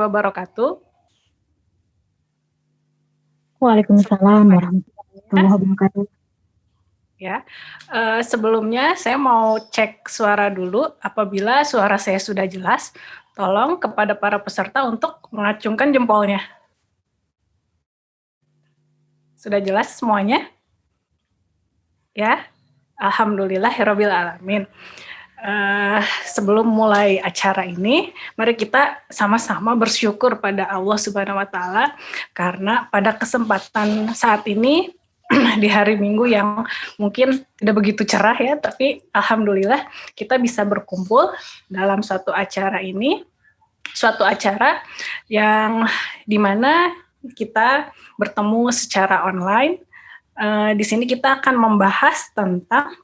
wabarakatuh. Waalaikumsalam warahmatullahi wabarakatuh. Ya, sebelumnya saya mau cek suara dulu. Apabila suara saya sudah jelas, tolong kepada para peserta untuk mengacungkan jempolnya. Sudah jelas semuanya? Ya, alhamdulillahirabbil alamin. Sebelum mulai acara ini, mari kita sama-sama bersyukur pada Allah Subhanahu wa taala karena pada kesempatan saat ini di hari Minggu yang mungkin tidak begitu cerah ya, tapi alhamdulillah kita bisa berkumpul dalam suatu acara ini, suatu acara yang dimana kita bertemu secara online. Di sini kita akan membahas tentang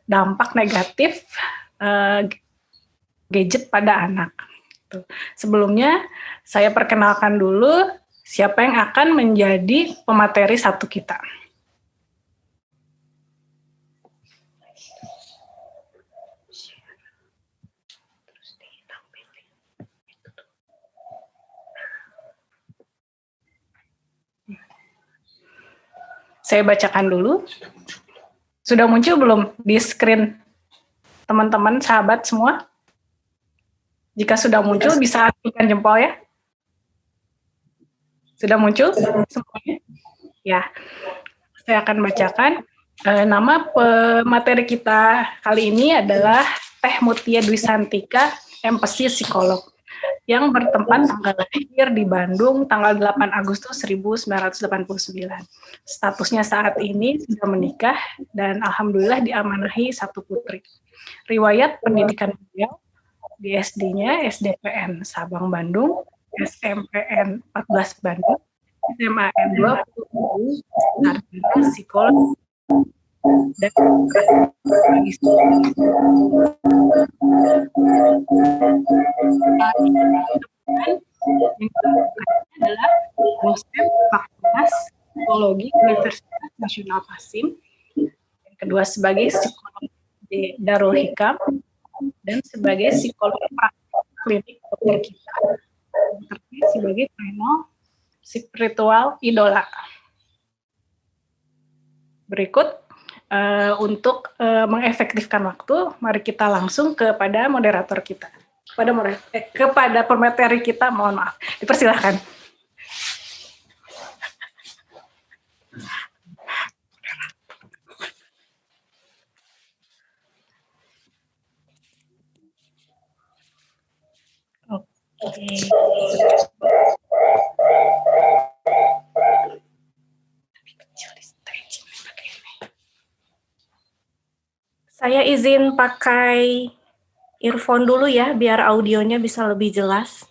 dampak negatif gadget pada anak. Sebelumnya saya perkenalkan dulu siapa yang akan menjadi pemateri satu kita. Saya bacakan dulu. Sudah muncul belum di screen teman-teman, sahabat semua? Jika sudah muncul, bisa aktifkan jempol ya. Sudah muncul semuanya? Ya, saya akan bacakan. Nama pemateri kita kali ini adalah Teh Mutia Dwi Santika, MPSI Psikolog, yang bertempat tanggal lahir di Bandung tanggal 8 Agustus 1989. Statusnya saat ini sudah menikah dan alhamdulillah diamanahi satu putri. Riwayat pendidikan beliau di SD-nya SDPN Sabang Bandung, SMPN 14 Bandung, SMAN 20 Sarjana Psikolog dan adalah dosen Fakultas Psikologi Universitas Nasional Pasin, yang kedua sebagai psikolog di Darul Hikam dan sebagai psikolog praktik klinik dokter kita, yang sebagai trainer spiritual idola. Berikut untuk mengefektifkan waktu, mari kita langsung kepada moderator kita. Kepada pemateri kita, mohon maaf. Dipersilahkan. Oke. Saya izin pakai earphone dulu ya, biar audionya bisa lebih jelas.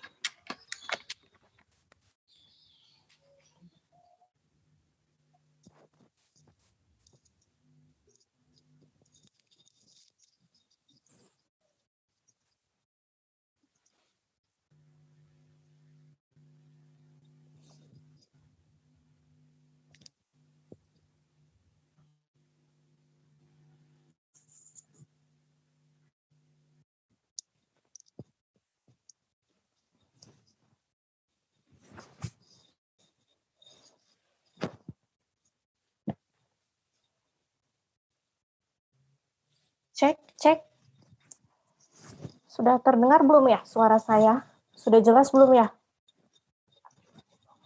Cek. Sudah terdengar belum ya suara saya? Sudah jelas belum ya?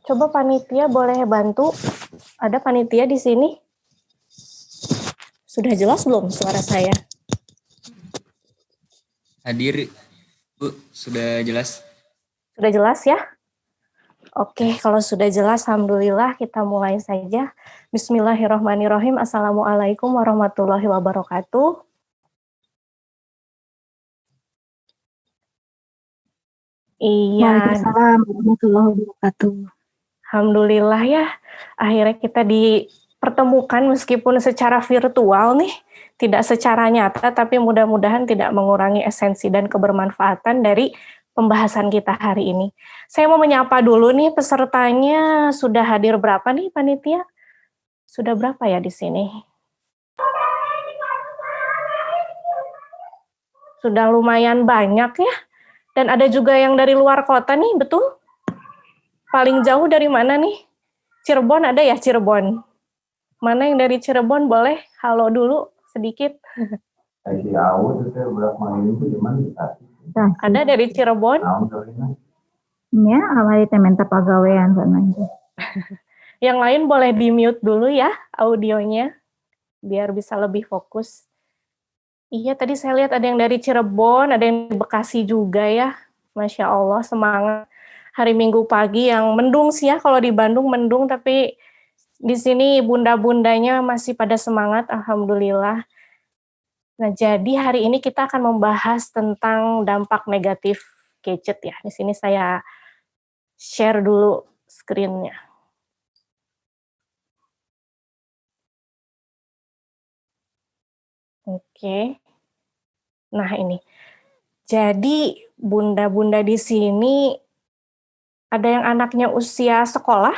Coba panitia boleh bantu? Ada panitia di sini? Sudah jelas belum suara saya? Hadir, Bu. Sudah jelas. Sudah jelas ya? Oke, kalau sudah jelas, alhamdulillah kita mulai saja. Bismillahirrahmanirrahim. Assalamualaikum warahmatullahi wabarakatuh. Iya. Waalaikumsalam warahmatullahi wabarakatuh. Alhamdulillah ya, akhirnya kita dipertemukan meskipun secara virtual nih, tidak secara nyata, tapi mudah-mudahan tidak mengurangi esensi dan kebermanfaatan dari pembahasan kita hari ini. Saya mau menyapa dulu nih pesertanya, sudah hadir berapa nih panitia? Sudah berapa ya di sini? Sudah lumayan banyak ya. Dan ada juga yang dari luar kota nih, betul? paling jauh dari mana nih? Cirebon ada ya, Cirebon? Mana yang dari Cirebon boleh halo dulu sedikit? Ada dari Cirebon? Ya, awali tementa pagawean sana aja. Yang lain boleh di-mute dulu ya audionya, biar bisa lebih fokus. Iya, tadi saya lihat ada yang dari Cirebon, ada yang dari Bekasi juga ya. Masya Allah, semangat. Hari Minggu pagi yang mendung sih ya, kalau di Bandung mendung, tapi di sini bunda-bundanya masih pada semangat, alhamdulillah. Nah, jadi hari ini kita akan membahas tentang dampak negatif gadget ya. Di sini saya share dulu screen-nya. Oke. Nah, ini. Jadi bunda-bunda di sini ada yang anaknya usia sekolah.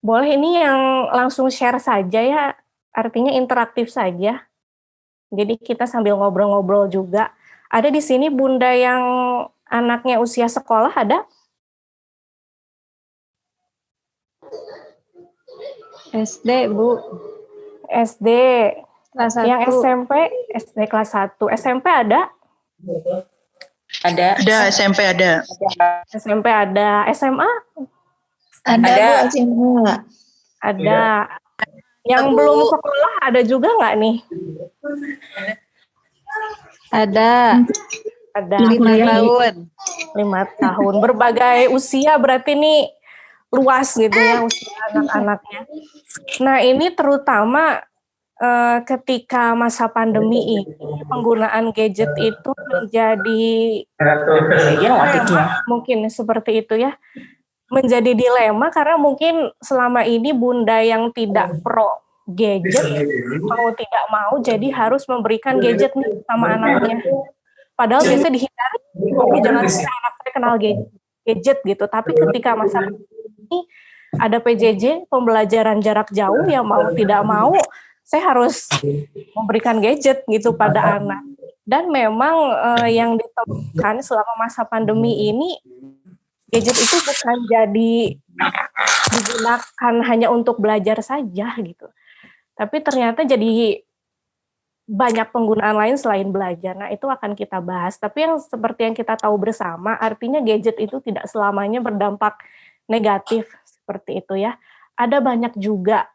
Boleh ini yang langsung share saja ya, artinya interaktif saja. Jadi kita sambil ngobrol-ngobrol juga. Ada di sini bunda yang anaknya usia sekolah ada? SD, Bu. SD. Kelas 1. Yang SMP, SD kelas 1. SMP ada? Ada SMP ada. SMP ada. SMA? Ada, Bu, SMA. Ada. Yang belum sekolah ada juga nggak nih? Ada. Ada. 5 tahun. 5 tahun. Berbagai usia berarti nih luas gitu ya usia anak-anaknya. Nah, ini terutama ketika masa pandemi ini penggunaan gadget itu menjadi dilema, mungkin seperti itu ya. Menjadi dilema karena mungkin selama ini bunda yang tidak pro gadget mau tidak mau jadi harus memberikan gadget nih sama anaknya. Padahal biasa dihindari, jangan sampai anak saya kenal gadget gitu. Tapi ketika masa ini ada PJJ, pembelajaran jarak jauh, ya mau tidak mau saya harus memberikan gadget gitu pada anak. Dan memang yang ditemukan selama masa pandemi ini, gadget itu bukan jadi digunakan hanya untuk belajar saja gitu. Tapi ternyata jadi banyak penggunaan lain selain belajar. Nah, itu akan kita bahas. Tapi yang seperti yang kita tahu bersama, artinya gadget itu tidak selamanya berdampak negatif seperti itu ya. Ada banyak juga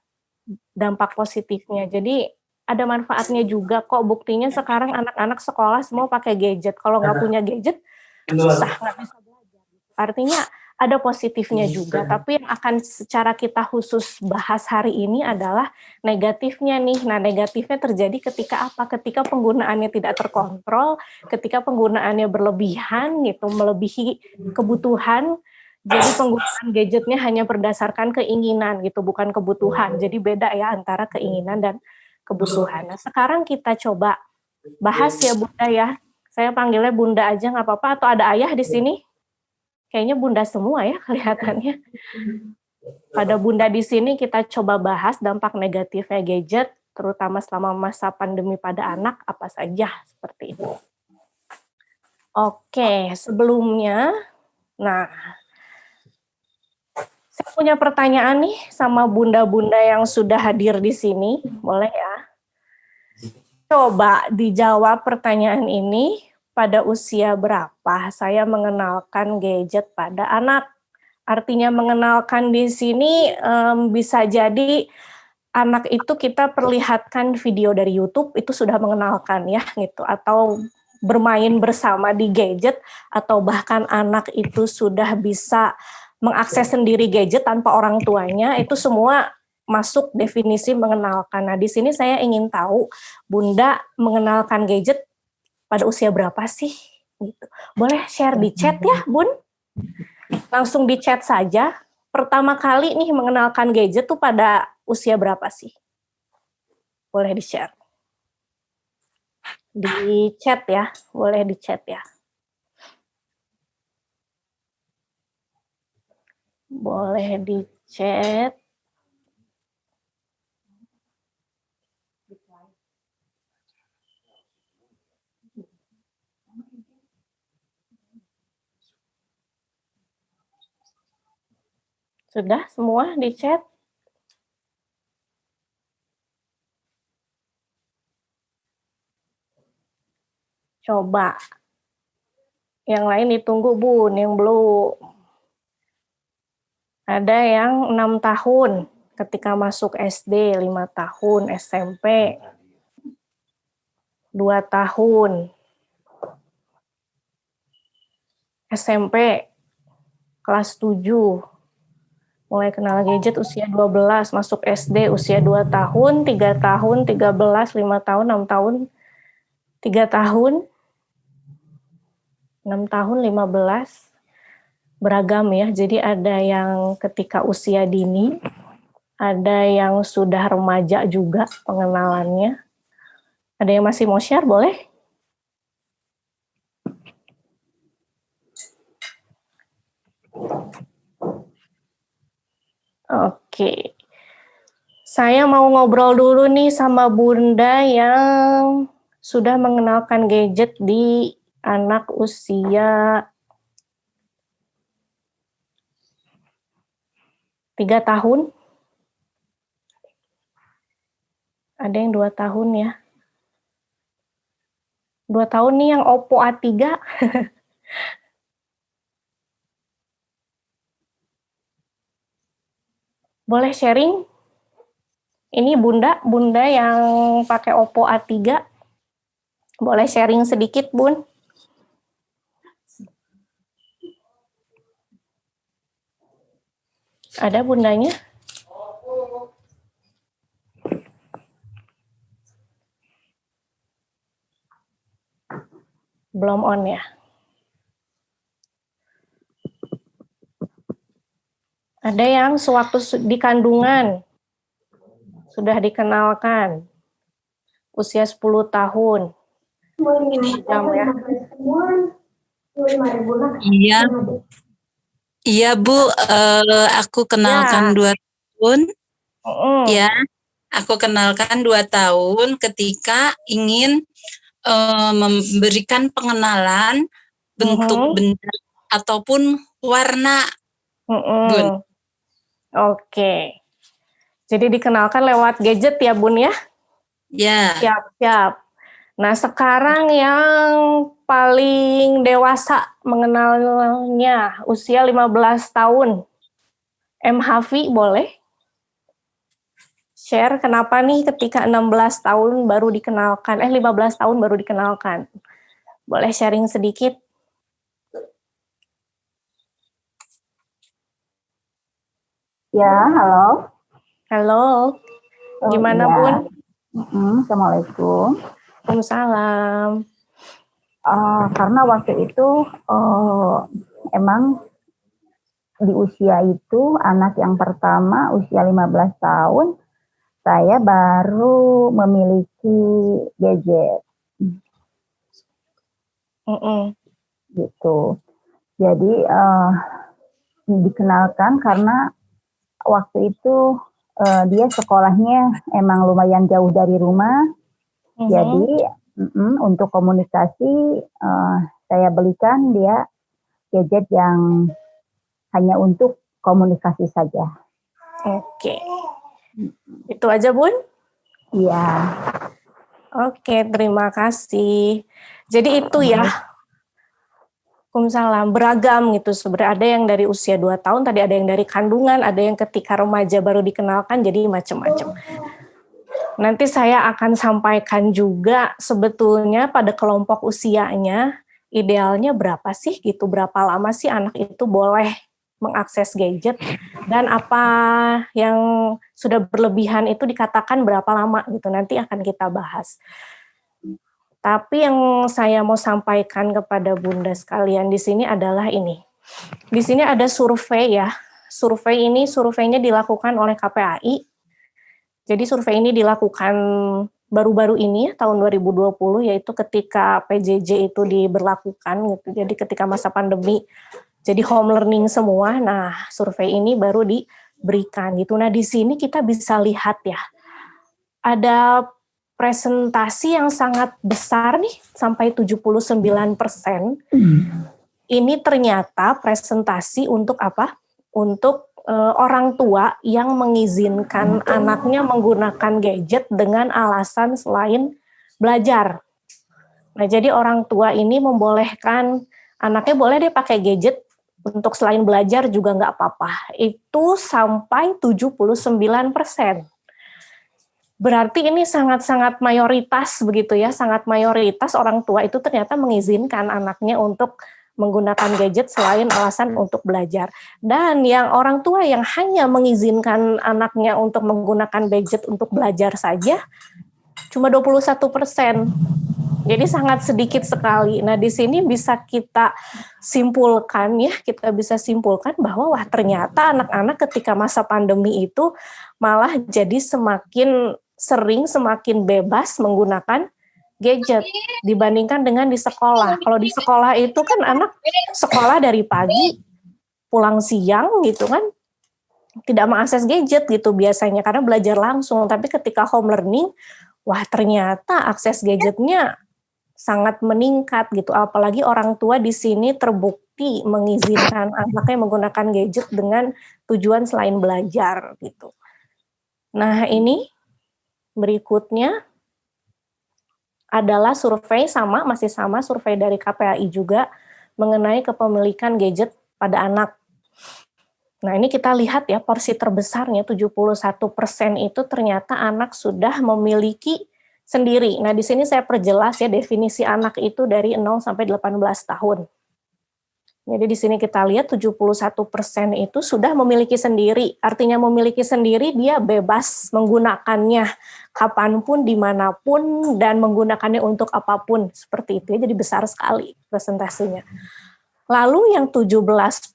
dampak positifnya. Jadi ada manfaatnya juga kok. Buktinya sekarang anak-anak sekolah semua pakai gadget. Kalau nggak punya gadget, susah, nggak bisa belajar. Artinya ada positifnya juga, tapi yang akan secara kita khusus bahas hari ini adalah negatifnya nih. Nah, negatifnya terjadi ketika apa? Ketika penggunaannya tidak terkontrol, ketika penggunaannya berlebihan gitu, melebihi kebutuhan. Jadi penggunaan gadgetnya hanya berdasarkan keinginan gitu, bukan kebutuhan. Jadi beda ya antara keinginan dan kebutuhan. Nah, sekarang kita coba bahas ya Bunda ya. Saya panggilnya Bunda aja nggak apa-apa, atau ada ayah di sini? Kayaknya bunda semua ya kelihatannya. Pada bunda di sini kita coba bahas dampak negatifnya gadget, terutama selama masa pandemi pada anak, apa saja seperti itu. Oke, sebelumnya, nah, saya punya pertanyaan nih sama bunda-bunda yang sudah hadir di sini, boleh ya? Coba dijawab pertanyaan ini. Pada usia berapa saya mengenalkan gadget pada anak? Artinya mengenalkan di sini bisa jadi anak itu kita perlihatkan video dari YouTube itu sudah mengenalkan ya gitu, atau bermain bersama di gadget, atau bahkan anak itu sudah bisa mengakses sendiri gadget tanpa orang tuanya, itu semua masuk definisi mengenalkan. Nah, di sini saya ingin tahu Bunda mengenalkan gadget pada usia berapa sih? Gitu. Boleh share di chat ya, Bun? Langsung di chat saja. Pertama kali nih mengenalkan gadget tuh pada usia berapa sih? Boleh di-share. Di chat ya, boleh di chat ya. Boleh di chat. Sudah semua di chat? Coba. Yang lain ditunggu, Bun, yang belum. Ada yang 6 tahun ketika masuk SD, 5 tahun SMP, 2 tahun SMP, kelas 7, mulai kenal gadget usia 12, masuk SD usia 2 tahun, 3 tahun, 13, 5 tahun, 6 tahun, 3 tahun, 6 tahun, 15, beragam ya. Jadi ada yang ketika usia dini, ada yang sudah remaja juga pengenalannya. Ada yang masih mau share, boleh? Oke. Saya mau ngobrol dulu nih sama Bunda yang sudah mengenalkan gadget di anak usia 3 tahun. Ada yang 2 tahun ya. 2 tahun nih yang Oppo A3. Boleh sharing? Ini Bunda yang pakai Oppo A3. Boleh sharing sedikit, Bun? Ada Bundanya? Belum on ya? Ada yang sewaktu di kandungan sudah dikenalkan, usia 10 tahun. Jam ya. Iya, iya Bu, aku kenalkan 2 tahun. Ya, aku kenalkan 2 tahun ketika ingin memberikan pengenalan bentuk benda ataupun warna, Bun. Oke. Jadi dikenalkan lewat gadget ya, Bun ya? Ya. Siap. Nah, sekarang yang paling dewasa mengenalnya usia 15 tahun. MHV boleh? Share kenapa nih ketika 16 tahun baru dikenalkan, 15 tahun baru dikenalkan. Boleh sharing sedikit? Ya, halo. Halo. Gimana, ya. Bun? Assalamualaikum. Waalaikumsalam. Karena waktu itu emang di usia itu anak yang pertama usia 15 tahun saya baru memiliki gadget. Gitu. Jadi dikenalkan karena waktu itu dia sekolahnya emang lumayan jauh dari rumah. Jadi untuk komunikasi saya belikan dia gadget yang hanya untuk komunikasi saja. Oke. Itu aja, Bun? Iya. Oke, terima kasih. Jadi itu ya, Waalaikumsalam, beragam gitu sebenarnya. Ada yang dari usia 2 tahun, tadi ada yang dari kandungan, ada yang ketika remaja baru dikenalkan, jadi macam-macam. Nanti saya akan sampaikan juga sebetulnya pada kelompok usianya, idealnya berapa sih gitu, berapa lama sih anak itu boleh mengakses gadget, dan apa yang sudah berlebihan itu dikatakan berapa lama gitu, nanti akan kita bahas. Tapi yang saya mau sampaikan kepada Bunda sekalian di sini adalah ini. Di sini ada survei ya. Surveinya dilakukan oleh KPAI. Jadi survei ini dilakukan baru-baru ini tahun 2020, yaitu ketika PJJ itu diberlakukan gitu. Jadi ketika masa pandemi jadi home learning semua. Nah, survei ini baru diberikan gitu. Nah, di sini kita bisa lihat ya. Ada presentasi yang sangat besar nih, sampai 79%. Ini ternyata presentasi untuk apa? Untuk orang tua yang mengizinkan anaknya menggunakan gadget dengan alasan selain belajar. Nah, jadi orang tua ini membolehkan anaknya boleh deh pakai gadget untuk selain belajar juga nggak apa-apa. Itu sampai 79%. Berarti ini sangat-sangat mayoritas begitu ya, sangat mayoritas orang tua itu ternyata mengizinkan anaknya untuk menggunakan gadget selain alasan untuk belajar. Dan yang orang tua yang hanya mengizinkan anaknya untuk menggunakan gadget untuk belajar saja, cuma 21%. Jadi sangat sedikit sekali. Nah, di sini bisa kita simpulkan ya, kita bisa simpulkan bahwa wah ternyata anak-anak ketika masa pandemi itu malah jadi semakin sering, semakin bebas menggunakan gadget dibandingkan dengan di sekolah. Kalau di sekolah itu kan anak sekolah dari pagi, pulang siang gitu kan, tidak mengakses gadget gitu biasanya karena belajar langsung. Tapi ketika home learning, wah ternyata akses gadgetnya sangat meningkat gitu. Apalagi orang tua di sini terbukti mengizinkan anaknya menggunakan gadget dengan tujuan selain belajar gitu. Nah, ini berikutnya adalah survei masih sama survei dari KPAI juga mengenai kepemilikan gadget pada anak. Nah, ini kita lihat ya porsi terbesarnya 71% itu ternyata anak sudah memiliki sendiri. Nah, di sini saya perjelas ya definisi anak itu dari 0 sampai 18 tahun. Jadi di sini kita lihat 71% itu sudah memiliki sendiri. Artinya memiliki sendiri dia bebas menggunakannya kapanpun, dimanapun, dan menggunakannya untuk apapun. Seperti itu ya, jadi besar sekali presentasinya. Lalu yang 17%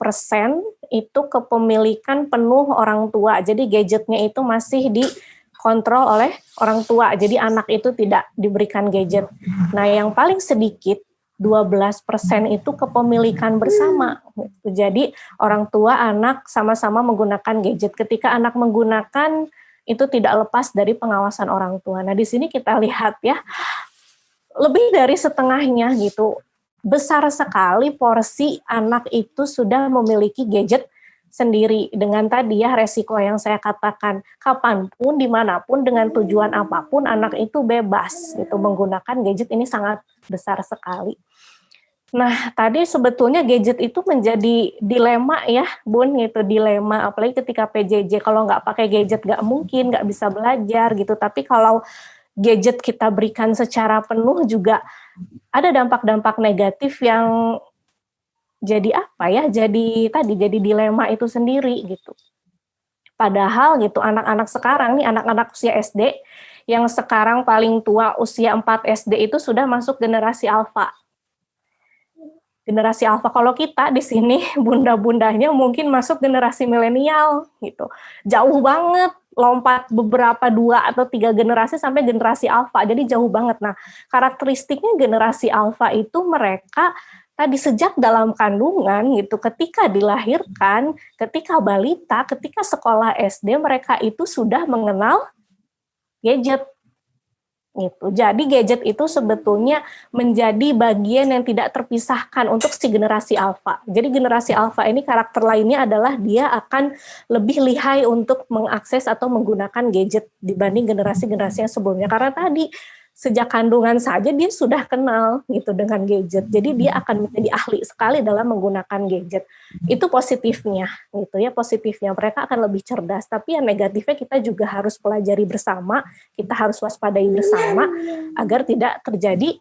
itu kepemilikan penuh orang tua. Jadi gadgetnya itu masih dikontrol oleh orang tua. Jadi anak itu tidak diberikan gadget. Nah, yang paling sedikit 12% itu kepemilikan bersama. Jadi orang tua, anak sama-sama menggunakan gadget. Ketika anak menggunakan itu tidak lepas dari pengawasan orang tua. Nah, di sini kita lihat ya, lebih dari setengahnya gitu. Besar sekali porsi anak itu sudah memiliki gadget sendiri dengan tadi ya resiko yang saya katakan, kapanpun, dimanapun, dengan tujuan apapun anak itu bebas gitu menggunakan gadget. Ini sangat besar sekali. Nah, tadi sebetulnya gadget itu menjadi dilema ya, Bun, gitu, dilema, apalagi ketika PJJ, kalau nggak pakai gadget nggak mungkin, nggak bisa belajar gitu, tapi kalau gadget kita berikan secara penuh juga ada dampak-dampak negatif yang jadi apa ya, jadi dilema itu sendiri gitu. Padahal gitu anak-anak sekarang nih, anak-anak usia SD yang sekarang paling tua usia 4 SD itu sudah masuk generasi alfa. Generasi alfa, kalau kita di sini bunda-bundanya mungkin masuk generasi milenial gitu. Jauh banget, lompat beberapa 2 atau 3 generasi sampai generasi alfa. Jadi jauh banget. Nah, karakteristiknya generasi alfa itu mereka tadi sejak dalam kandungan gitu, ketika dilahirkan, ketika balita, ketika sekolah SD, mereka itu sudah mengenal gadget. Gitu. Jadi gadget itu sebetulnya menjadi bagian yang tidak terpisahkan untuk si generasi alfa. Jadi generasi alfa ini karakter lainnya adalah dia akan lebih lihai untuk mengakses atau menggunakan gadget dibanding generasi-generasi yang sebelumnya. Karena tadi sejak kandungan saja dia sudah kenal gitu dengan gadget. Jadi dia akan menjadi ahli sekali dalam menggunakan gadget. Itu positifnya gitu ya, positifnya mereka akan lebih cerdas. Tapi yang negatifnya kita juga harus pelajari bersama, kita harus waspadai bersama agar tidak terjadi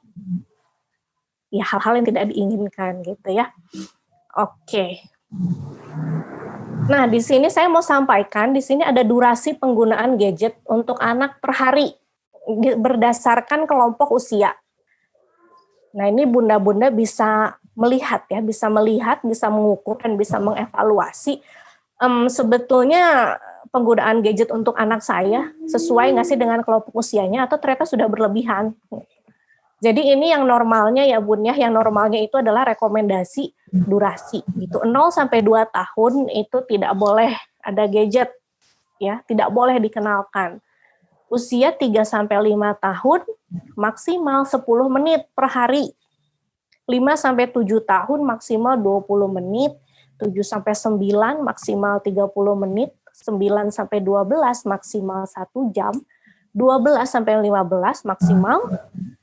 ya hal-hal yang tidak diinginkan gitu ya. Oke. Nah, di sini saya mau sampaikan di sini ada durasi penggunaan gadget untuk anak per hari berdasarkan kelompok usia. Nah, ini bunda-bunda bisa melihat ya, bisa mengukur dan bisa mengevaluasi sebetulnya penggunaan gadget untuk anak saya sesuai nggak sih dengan kelompok usianya atau ternyata sudah berlebihan. Jadi ini yang normalnya ya Bun ya, yang normalnya itu adalah rekomendasi durasi. Itu 0 sampai 2 tahun itu tidak boleh ada gadget ya, tidak boleh dikenalkan. Usia 3 sampai 5 tahun maksimal 10 menit per hari. 5 sampai 7 tahun maksimal 20 menit. 7 sampai 9 maksimal 30 menit, 9 sampai 12 maksimal 1 jam, 12 sampai 15 maksimal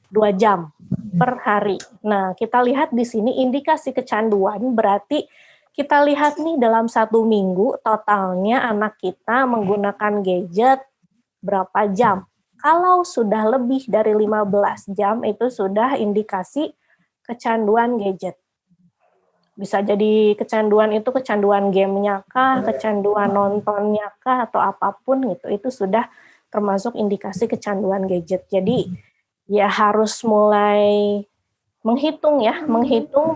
2 jam per hari. Nah, kita lihat di sini indikasi kecanduan, berarti kita lihat nih dalam 1 minggu totalnya anak kita menggunakan gadget berapa jam. Kalau sudah lebih dari 15 jam itu sudah indikasi kecanduan gadget. Bisa jadi kecanduan itu kecanduan gamenya kah, kecanduan nontonnya kah, atau apapun gitu. Itu sudah termasuk indikasi kecanduan gadget. Jadi ya harus mulai menghitung,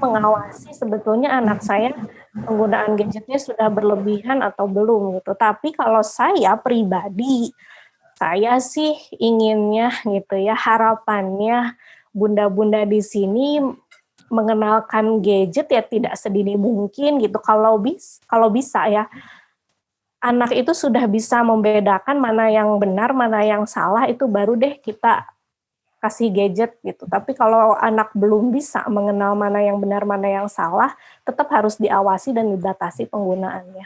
mengawasi sebetulnya anak saya penggunaan gadgetnya sudah berlebihan atau belum gitu. Tapi kalau saya pribadi, saya sih inginnya gitu ya, harapannya bunda-bunda di sini mengenalkan gadget ya tidak sedini mungkin gitu. Kalau bisa ya, anak itu sudah bisa membedakan mana yang benar, mana yang salah, itu baru deh kita kasih gadget gitu. Tapi kalau anak belum bisa mengenal mana yang benar, mana yang salah, tetap harus diawasi dan dibatasi penggunaannya.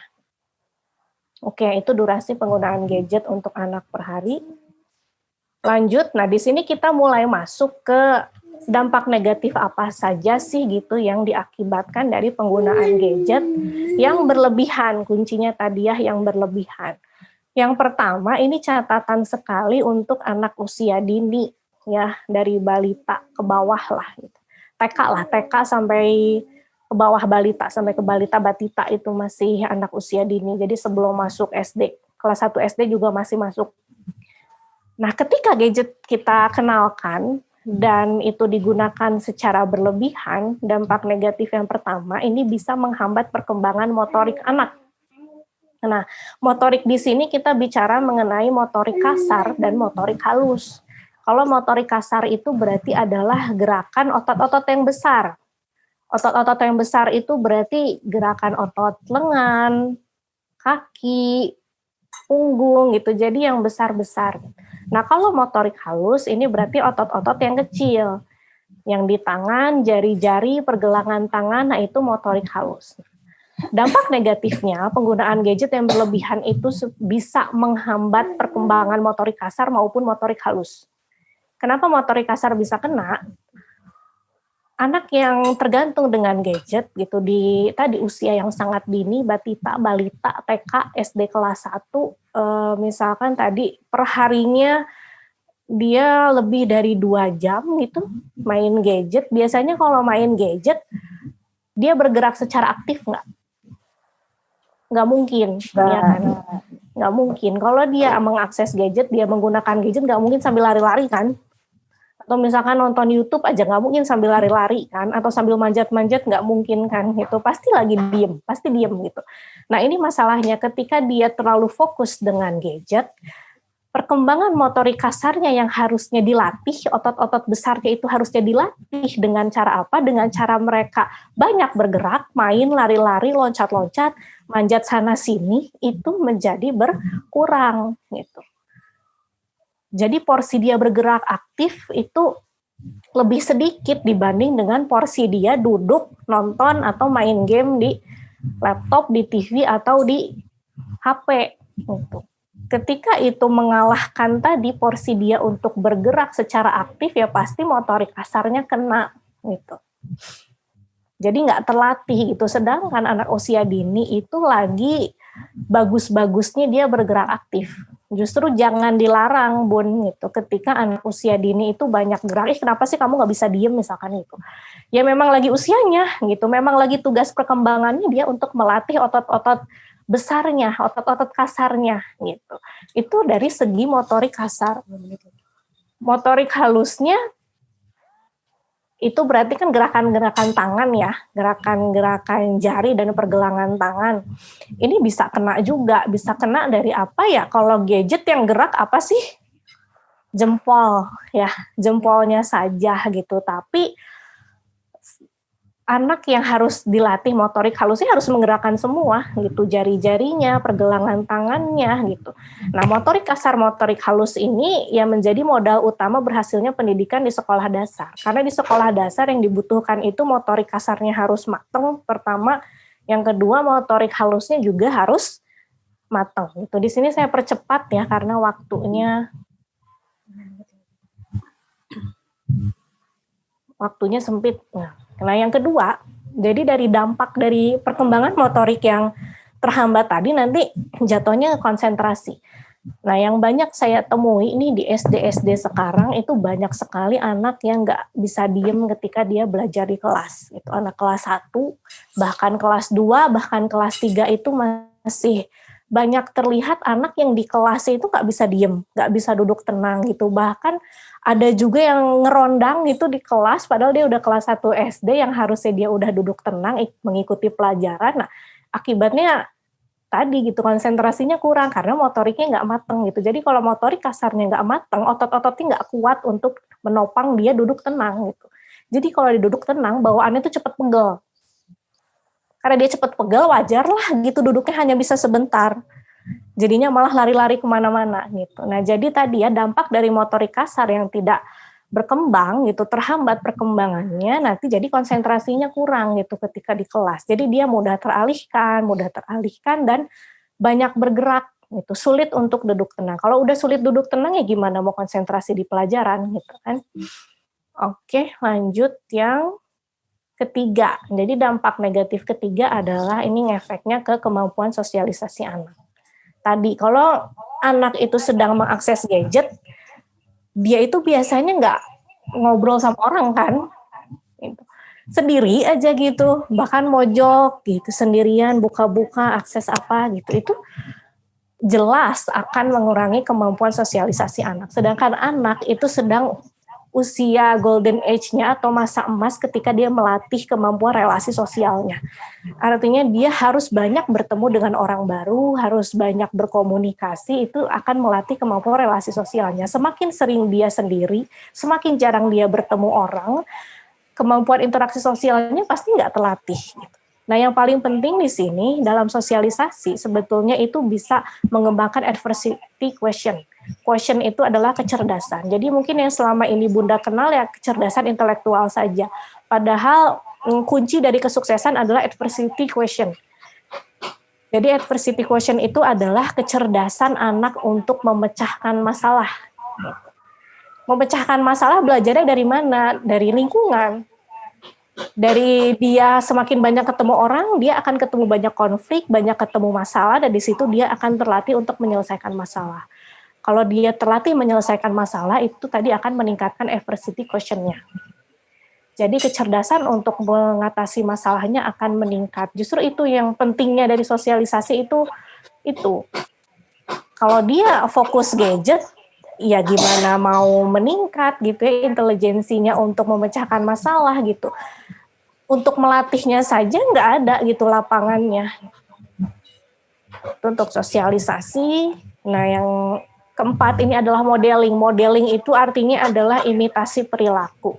Oke, itu durasi penggunaan gadget untuk anak per hari. Lanjut, nah di sini kita mulai masuk ke dampak negatif apa saja sih gitu yang diakibatkan dari penggunaan gadget yang berlebihan. Kuncinya tadi ya, yang berlebihan. Yang pertama, ini catatan sekali untuk anak usia dini ya, dari balita ke bawah lah gitu. TK sampai ke bawah balita, sampai ke balita batita itu masih anak usia dini. Jadi sebelum masuk SD, kelas 1 SD juga masih masuk. Nah, ketika gadget kita kenalkan dan itu digunakan secara berlebihan, dampak negatif yang pertama ini bisa menghambat perkembangan motorik anak. Nah, motorik di sini kita bicara mengenai motorik kasar dan motorik halus. Kalau motorik kasar itu berarti adalah gerakan otot-otot yang besar. Otot-otot yang besar itu berarti gerakan otot lengan, kaki, punggung gitu. Jadi yang besar-besar. Nah, kalau motorik halus ini berarti otot-otot yang kecil. Yang di tangan, jari-jari, pergelangan tangan, nah itu motorik halus. Dampak negatifnya, penggunaan gadget yang berlebihan itu bisa menghambat perkembangan motorik kasar maupun motorik halus. Kenapa motorik kasar bisa kena? Anak yang tergantung dengan gadget gitu di tadi usia yang sangat dini, batita, balita, TK, SD kelas 1, misalkan tadi perharinya dia lebih dari 2 jam gitu main gadget. Biasanya kalau main gadget dia bergerak secara aktif nggak? Nggak mungkin, ya kan? Nggak mungkin. Kalau dia mengakses gadget, dia menggunakan gadget, nggak mungkin sambil lari-lari kan? Atau misalkan nonton YouTube aja nggak mungkin sambil lari-lari kan, atau sambil manjat-manjat nggak mungkin kan, gitu. Pasti lagi diem gitu. Nah, ini masalahnya ketika dia terlalu fokus dengan gadget, perkembangan motorik kasarnya yang harusnya dilatih, otot-otot besarnya itu harusnya dilatih dengan cara apa? Dengan cara mereka banyak bergerak, main, lari-lari, loncat-loncat, manjat sana-sini, itu menjadi berkurang gitu. Jadi porsi dia bergerak aktif itu lebih sedikit dibanding dengan porsi dia duduk, nonton, atau main game di laptop, di TV, atau di HP. Gitu. Ketika itu mengalahkan tadi porsi dia untuk bergerak secara aktif, ya pasti motorik kasarnya kena. Gitu. Jadi nggak terlatih gitu. Sedangkan anak usia dini itu lagi bagus-bagusnya dia bergerak aktif. Justru jangan dilarang, Bun, gitu. Ketika anak usia dini itu banyak gerak, kenapa sih kamu nggak bisa diem misalkan itu? Ya memang lagi usianya, gitu. Memang lagi tugas perkembangannya dia untuk melatih otot-otot besarnya, otot-otot kasarnya, gitu. Itu dari segi motorik kasar. Motorik halusnya itu berarti kan gerakan-gerakan tangan ya, gerakan-gerakan jari dan pergelangan tangan. Ini bisa kena juga, bisa kena dari apa ya? Kalau gadget yang gerak apa sih? Jempol ya, jempolnya saja gitu. Tapi anak yang harus dilatih motorik halusnya harus menggerakkan semua gitu, jari-jarinya, pergelangan tangannya gitu. Nah, motorik kasar, motorik halus ini yang menjadi modal utama berhasilnya pendidikan di sekolah dasar. Karena di sekolah dasar yang dibutuhkan itu motorik kasarnya harus matang. Pertama, Yang kedua, motorik halusnya juga harus matang. Itu di sini saya percepat ya karena waktunya sempit. Nah, yang kedua, jadi dari dampak dari perkembangan motorik yang terhambat tadi nanti jatuhnya konsentrasi. Nah, yang banyak saya temui ini di SD sekarang itu banyak sekali anak yang nggak bisa diem ketika dia belajar di kelas. Itu anak kelas 1, bahkan kelas 2, bahkan kelas 3 itu masih banyak terlihat anak yang di kelas itu nggak bisa diem, nggak bisa duduk tenang gitu. Bahkan ada juga yang ngerondang gitu di kelas, padahal dia udah kelas 1 SD yang harusnya dia udah duduk tenang mengikuti pelajaran. Nah, akibatnya tadi gitu konsentrasinya kurang karena motoriknya nggak mateng gitu. Jadi kalau motorik kasarnya nggak mateng, otot-ototnya nggak kuat untuk menopang dia duduk tenang gitu. Jadi kalau dia duduk tenang, bawaannya tuh cepet pegel. Karena dia cepet pegel, wajar lah gitu duduknya hanya bisa sebentar. Jadinya malah lari-lari kemana-mana gitu. Nah jadi tadi ya dampak dari motorik kasar yang tidak berkembang gitu, terhambat perkembangannya, nanti jadi konsentrasinya kurang gitu ketika di kelas. Jadi dia mudah teralihkan dan banyak bergerak gitu, sulit untuk duduk tenang. Kalau udah sulit duduk tenang ya gimana mau konsentrasi di pelajaran gitu kan. Oke, lanjut yang ketiga. Jadi dampak negatif ketiga adalah ini ngefeknya ke kemampuan sosialisasi anak. Tadi kalau anak itu sedang mengakses gadget, dia itu biasanya nggak ngobrol sama orang kan, gitu. Sendiri aja gitu, bahkan mojok gitu, sendirian buka-buka akses apa gitu, itu jelas akan mengurangi kemampuan sosialisasi anak. Sedangkan anak itu sedang usia golden age-nya atau masa emas ketika dia melatih kemampuan relasi sosialnya. Artinya dia harus banyak bertemu dengan orang baru, harus banyak berkomunikasi, itu akan melatih kemampuan relasi sosialnya. Semakin sering dia sendiri, semakin jarang dia bertemu orang, kemampuan interaksi sosialnya pasti nggak terlatih. Nah, yang paling penting di sini dalam sosialisasi sebetulnya itu bisa mengembangkan adversity question. Question itu adalah kecerdasan. Jadi mungkin yang selama ini Bunda kenal ya kecerdasan intelektual saja. Padahal kunci dari kesuksesan adalah adversity question. Jadi adversity question itu adalah kecerdasan anak untuk memecahkan masalah. Memecahkan masalah belajarnya dari mana? Dari lingkungan. Dari dia semakin banyak ketemu orang, dia akan ketemu banyak konflik, banyak ketemu masalah, dan di situ dia akan terlatih untuk menyelesaikan masalah. Kalau dia terlatih menyelesaikan masalah, itu tadi akan meningkatkan adversity quotient-nya. Jadi kecerdasan untuk mengatasi masalahnya akan meningkat. Justru itu yang pentingnya dari sosialisasi itu. Kalau dia fokus gadget, ya gimana mau meningkat gitu ya intelijensinya untuk memecahkan masalah gitu. Untuk melatihnya saja nggak ada gitu lapangannya. Itu untuk sosialisasi. Nah yang keempat ini adalah modeling. Modeling itu artinya adalah imitasi perilaku.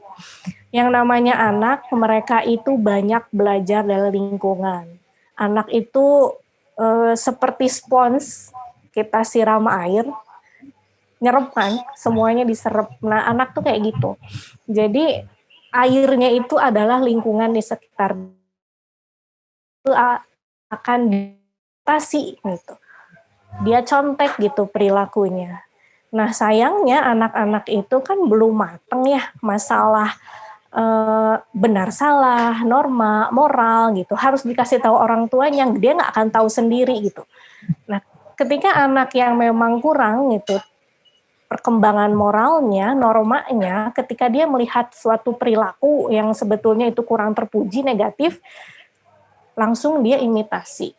Yang namanya anak, mereka itu banyak belajar dari lingkungan. Anak itu seperti spons, kita siram air, nyerap kan, semuanya diserap. Nah, anak tuh kayak gitu. Jadi, airnya itu adalah lingkungan di sekitar. Itu akan diatasi gitu. Dia contek gitu perilakunya. Nah sayangnya anak-anak itu kan belum mateng ya masalah benar salah, norma, moral gitu. Harus dikasih tahu orang tuanya, dia nggak akan tahu sendiri gitu. Nah ketika anak yang memang kurang gitu perkembangan moralnya, normanya, ketika dia melihat suatu perilaku yang sebetulnya itu kurang terpuji, negatif, langsung dia imitasi.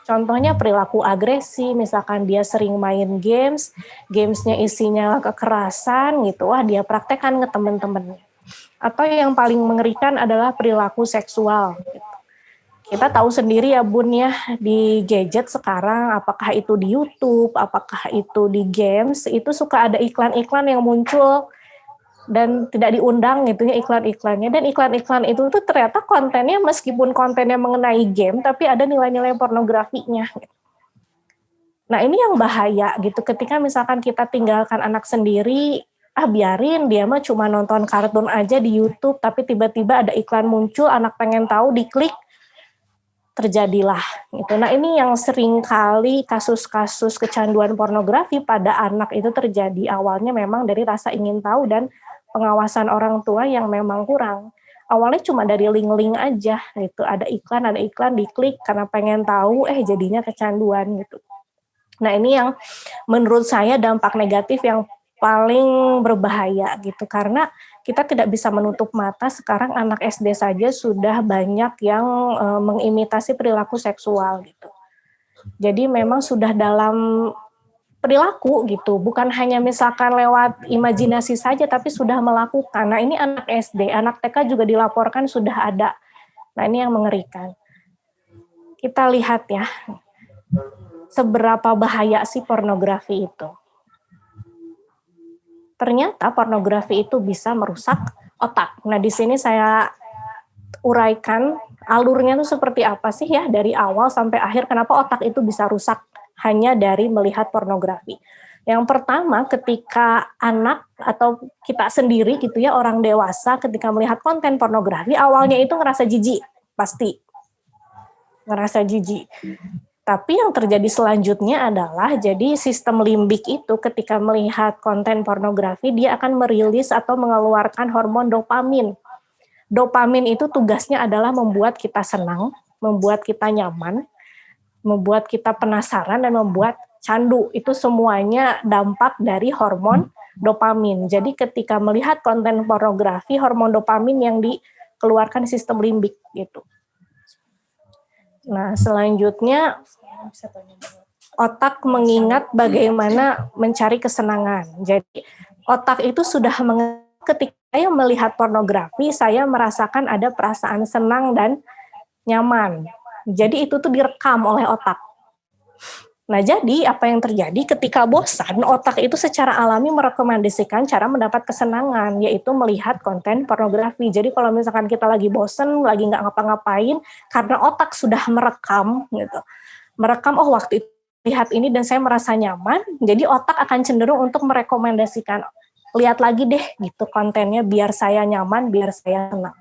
Contohnya perilaku agresi, misalkan dia sering main gamesnya isinya kekerasan gitu, wah dia praktekkan ke teman-temannya. Atau yang paling mengerikan adalah perilaku seksual. Gitu. Kita tahu sendiri ya Bun ya, di gadget sekarang, apakah itu di YouTube, apakah itu di games, itu suka ada iklan-iklan yang muncul dan tidak diundang gitu ya iklan-iklannya, dan iklan-iklan itu tuh ternyata kontennya meskipun kontennya mengenai game tapi ada nilai-nilai pornografinya. Nah ini yang bahaya gitu ketika misalkan kita tinggalkan anak sendiri, biarin dia mah cuma nonton kartun aja di YouTube tapi tiba-tiba ada iklan muncul, anak pengen tahu diklik, terjadilah gitu. Nah, ini yang sering kali kasus-kasus kecanduan pornografi pada anak itu terjadi awalnya memang dari rasa ingin tahu dan pengawasan orang tua yang memang kurang. Awalnya cuma dari link-link aja gitu, ada iklan diklik karena pengen tahu, jadinya kecanduan gitu. Nah, ini yang menurut saya dampak negatif yang paling berbahaya gitu, karena kita tidak bisa menutup mata sekarang anak SD saja sudah banyak yang mengimitasi perilaku seksual gitu. Jadi memang sudah dalam perilaku gitu, bukan hanya misalkan lewat imajinasi saja tapi sudah melakukan. Nah, ini anak SD, anak TK juga dilaporkan sudah ada. Nah, ini yang mengerikan. Kita lihat ya, seberapa bahaya sih pornografi itu. Ternyata pornografi itu bisa merusak otak. Nah, di sini saya uraikan alurnya itu seperti apa sih ya dari awal sampai akhir, kenapa otak itu bisa rusak hanya dari melihat pornografi. Yang pertama, ketika anak atau kita sendiri gitu ya, orang dewasa ketika melihat konten pornografi, awalnya itu ngerasa jijik, pasti ngerasa jijik. Tapi yang terjadi selanjutnya adalah jadi sistem limbik itu ketika melihat konten pornografi dia akan merilis atau mengeluarkan hormon dopamin. Dopamin itu tugasnya adalah membuat kita senang, membuat kita nyaman, membuat kita penasaran dan membuat candu. Itu semuanya dampak dari hormon dopamin. Jadi ketika melihat konten pornografi, hormon dopamin yang dikeluarkan sistem limbik gitu. Nah, selanjutnya otak mengingat bagaimana mencari kesenangan. Jadi otak itu sudah ketika saya melihat pornografi, saya merasakan ada perasaan senang dan nyaman. Jadi itu tuh direkam oleh otak. Nah, jadi apa yang terjadi ketika bosan, otak itu secara alami merekomendasikan cara mendapat kesenangan, yaitu melihat konten pornografi. Jadi kalau misalkan kita lagi bosan, lagi nggak ngapa-ngapain, karena otak sudah merekam, gitu. Merekam, waktu itu lihat ini dan saya merasa nyaman, jadi otak akan cenderung untuk merekomendasikan, lihat lagi deh gitu kontennya, biar saya nyaman, biar saya senang.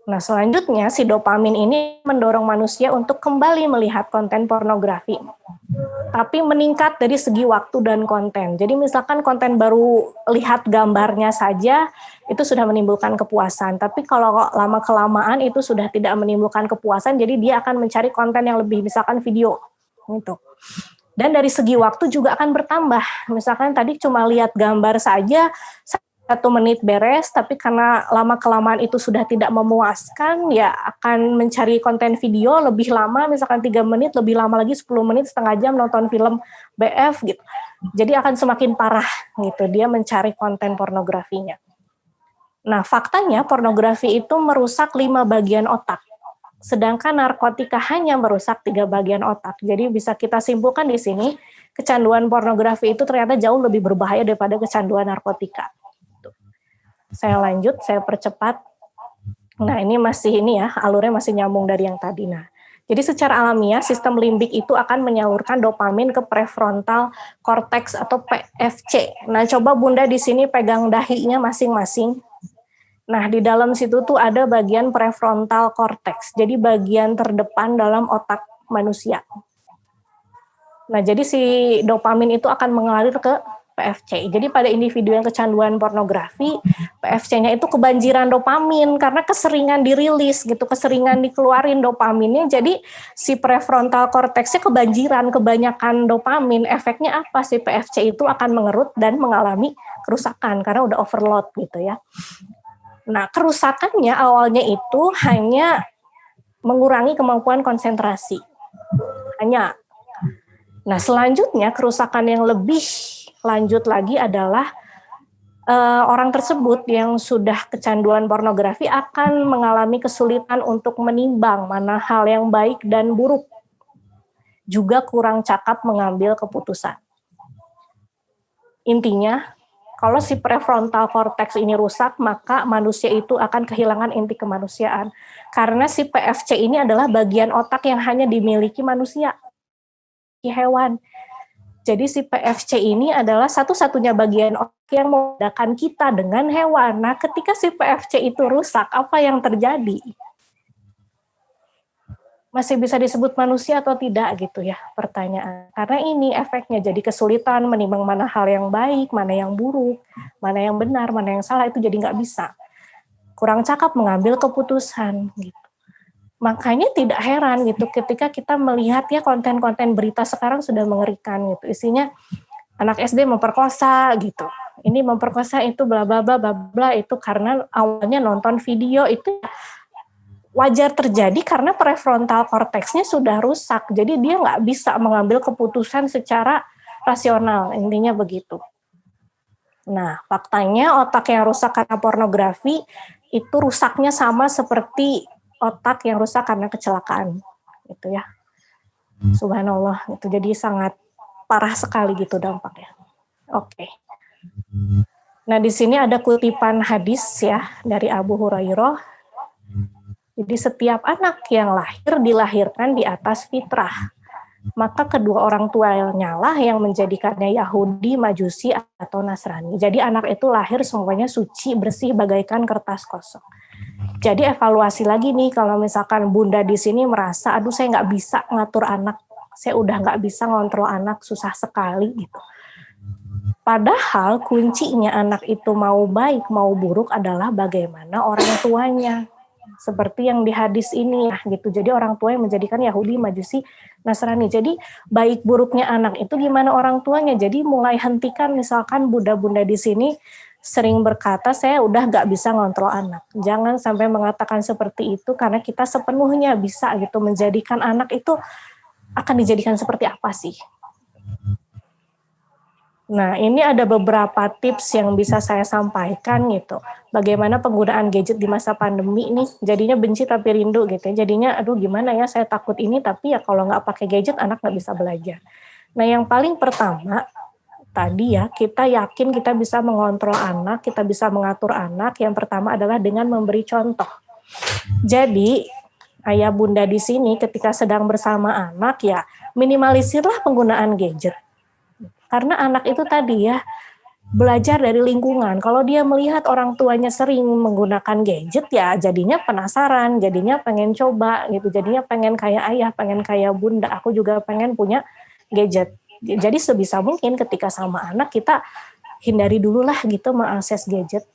Nah, selanjutnya si dopamin ini mendorong manusia untuk kembali melihat konten pornografi. Tapi meningkat dari segi waktu dan konten. Jadi misalkan konten baru lihat gambarnya saja itu sudah menimbulkan kepuasan. Tapi kalau lama-kelamaan itu sudah tidak menimbulkan kepuasan, jadi dia akan mencari konten yang lebih, misalkan video gitu. Dan dari segi waktu juga akan bertambah. Misalkan tadi cuma lihat gambar saja 1 menit beres, tapi karena lama-kelamaan itu sudah tidak memuaskan, ya akan mencari konten video lebih lama, misalkan 3 menit, lebih lama lagi 10 menit, setengah jam nonton film BF gitu. Jadi akan semakin parah gitu, dia mencari konten pornografinya. Nah, faktanya pornografi itu merusak 5 bagian otak, sedangkan narkotika hanya merusak 3 bagian otak. Jadi bisa kita simpulkan di sini, kecanduan pornografi itu ternyata jauh lebih berbahaya daripada kecanduan narkotika. Saya lanjut, saya percepat. Nah, ini ya, alurnya masih nyambung dari yang tadi. Nah, jadi secara alamiah, sistem limbik itu akan menyalurkan dopamin ke prefrontal cortex atau PFC. Nah, coba Bunda di sini pegang dahinya masing-masing. Nah, di dalam situ tuh ada bagian prefrontal cortex, jadi bagian terdepan dalam otak manusia. Nah, jadi si dopamin itu akan mengalir ke PFC. Jadi pada individu yang kecanduan pornografi, PFC-nya itu kebanjiran dopamin karena keseringan dirilis gitu, keseringan dikeluarin dopaminnya. Jadi si prefrontal cortex-nya kebanyakan dopamin. Efeknya apa? Si PFC itu akan mengerut dan mengalami kerusakan karena udah overload gitu ya. Nah, kerusakannya awalnya itu hanya mengurangi kemampuan konsentrasi. Nah, selanjutnya kerusakan yang lebih lanjut lagi adalah orang tersebut yang sudah kecanduan pornografi akan mengalami kesulitan untuk menimbang mana hal yang baik dan buruk. Juga kurang cakap mengambil keputusan. Intinya, kalau si prefrontal cortex ini rusak, maka manusia itu akan kehilangan inti kemanusiaan. Karena si PFC ini adalah bagian otak yang hanya dimiliki manusia, hewan. Jadi si PFC ini adalah satu-satunya bagian otak yang membedakan kita dengan hewan. Nah, ketika si PFC itu rusak, apa yang terjadi? Masih bisa disebut manusia atau tidak gitu ya pertanyaan. Karena ini efeknya jadi kesulitan menimbang mana hal yang baik, mana yang buruk, mana yang benar, mana yang salah, itu jadi nggak bisa. Kurang cakap mengambil keputusan gitu. Makanya tidak heran gitu ketika kita melihat ya konten-konten berita sekarang sudah mengerikan gitu. Isinya anak SD memperkosa gitu. Ini memperkosa itu bla bla bla bla bla, itu karena awalnya nonton video itu wajar terjadi karena prefrontal korteksnya sudah rusak. Jadi dia nggak bisa mengambil keputusan secara rasional, intinya begitu. Nah, faktanya otak yang rusak karena pornografi itu rusaknya sama seperti otak yang rusak karena kecelakaan. Gitu ya. Subhanallah, itu jadi sangat parah sekali gitu dampaknya. Oke. Nah, di sini ada kutipan hadis ya dari Abu Hurairah. Jadi setiap anak yang lahir dilahirkan di atas fitrah. Maka kedua orang tuanya lah yang menjadikannya Yahudi, Majusi, atau Nasrani. Jadi anak itu lahir semuanya suci, bersih, bagaikan kertas kosong. Jadi evaluasi lagi nih, kalau misalkan bunda di sini merasa, aduh saya nggak bisa ngatur anak, saya udah nggak bisa ngontrol anak, susah sekali gitu. Padahal kuncinya anak itu mau baik, mau buruk adalah bagaimana orang tuanya. Seperti yang di hadis ini ya gitu. Jadi orang tua yang menjadikan Yahudi, Majusi, Nasrani. Jadi baik buruknya anak itu gimana orang tuanya. Jadi mulai hentikan, misalkan bunda-bunda di sini sering berkata saya udah nggak bisa ngontrol anak. Jangan sampai mengatakan seperti itu karena kita sepenuhnya bisa gitu menjadikan anak itu akan dijadikan seperti apa sih. Nah, ini ada beberapa tips yang bisa saya sampaikan gitu. Bagaimana penggunaan gadget di masa pandemi nih, jadinya benci tapi rindu gitu. Jadinya, aduh gimana ya, saya takut ini, tapi ya kalau nggak pakai gadget, anak nggak bisa belajar. Nah, yang paling pertama, tadi ya, kita yakin kita bisa mengontrol anak, kita bisa mengatur anak. Yang pertama adalah dengan memberi contoh. Jadi, ayah bunda di sini ketika sedang bersama anak, ya minimalisirlah penggunaan gadget. Karena anak itu tadi ya belajar dari lingkungan. Kalau dia melihat orang tuanya sering menggunakan gadget ya jadinya penasaran, jadinya pengen coba gitu, jadinya pengen kayak ayah, pengen kayak bunda. Aku juga pengen punya gadget. Jadi sebisa mungkin ketika sama anak kita hindari dulu lah gitu mengakses gadget.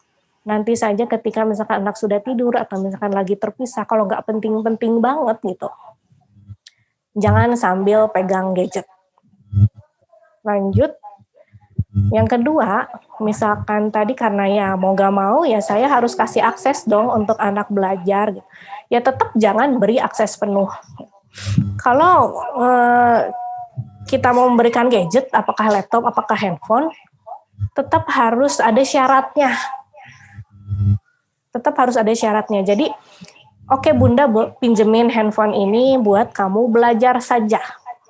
Nanti saja ketika misalkan anak sudah tidur atau misalkan lagi terpisah, kalau nggak penting-penting banget gitu, jangan sambil pegang gadget. Lanjut, yang kedua, misalkan tadi karena ya mau gak mau ya saya harus kasih akses dong untuk anak belajar. Ya tetap jangan beri akses penuh. Kalau kita mau memberikan gadget, apakah laptop, apakah handphone, tetap harus ada syaratnya. Tetap harus ada syaratnya. Jadi, oke bunda pinjemin handphone ini buat kamu belajar saja.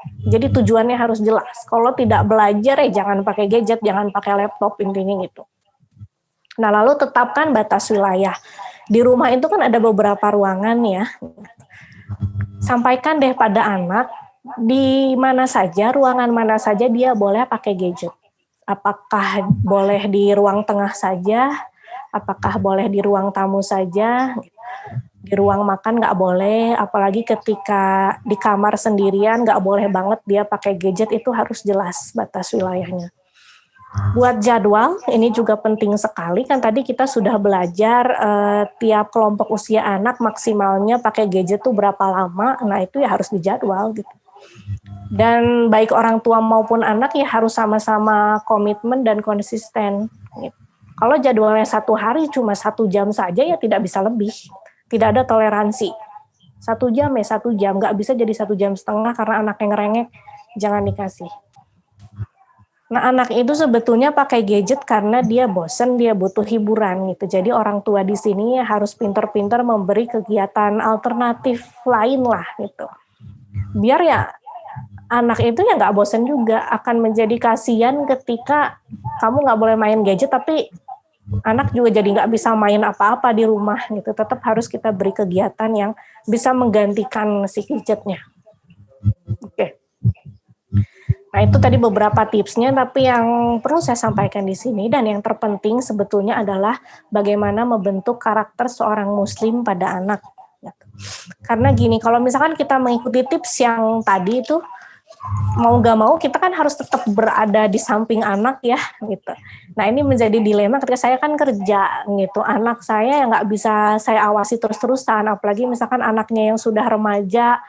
Jadi tujuannya harus jelas. Kalau tidak belajar ya jangan pakai gadget, jangan pakai laptop, intinya gitu. Nah lalu tetapkan batas wilayah. Di rumah itu kan ada beberapa ruangan ya. Sampaikan deh pada anak di mana saja, ruangan mana saja dia boleh pakai gadget. Apakah boleh di ruang tengah saja? Apakah boleh di ruang tamu saja? Di ruang makan nggak boleh, apalagi ketika di kamar sendirian nggak boleh banget dia pakai gadget, itu harus jelas batas wilayahnya. Buat jadwal, ini juga penting sekali, kan tadi kita sudah belajar tiap kelompok usia anak maksimalnya pakai gadget tuh berapa lama, nah itu ya harus dijadwal gitu. Dan baik orang tua maupun anak ya harus sama-sama komitmen dan konsisten. Gitu. Kalau jadwalnya 1 hari cuma 1 jam saja ya tidak bisa lebih. Tidak ada toleransi. 1 jam ya 1 jam, nggak bisa jadi 1,5 jam karena anak yang ngerengek, jangan dikasih. Nah anak itu sebetulnya pakai gadget karena dia bosen, dia butuh hiburan gitu. Jadi orang tua di sini harus pintar-pintar memberi kegiatan alternatif lain lah gitu. Biar ya anak itu ya nggak bosen juga, akan menjadi kasihan ketika kamu nggak boleh main gadget tapi anak juga jadi nggak bisa main apa-apa di rumah gitu. Tetap harus kita beri kegiatan yang bisa menggantikan si gadgetnya. Oke. Nah, itu tadi beberapa tipsnya, tapi yang perlu saya sampaikan di sini dan yang terpenting sebetulnya adalah bagaimana membentuk karakter seorang muslim pada anak. Karena gini, kalau misalkan kita mengikuti tips yang tadi itu, mau nggak mau kita kan harus tetap berada di samping anak ya gitu. Nah, ini menjadi dilema ketika saya kan kerja gitu. Anak saya yang nggak bisa saya awasi terus-terusan, apalagi misalkan anaknya yang sudah remaja,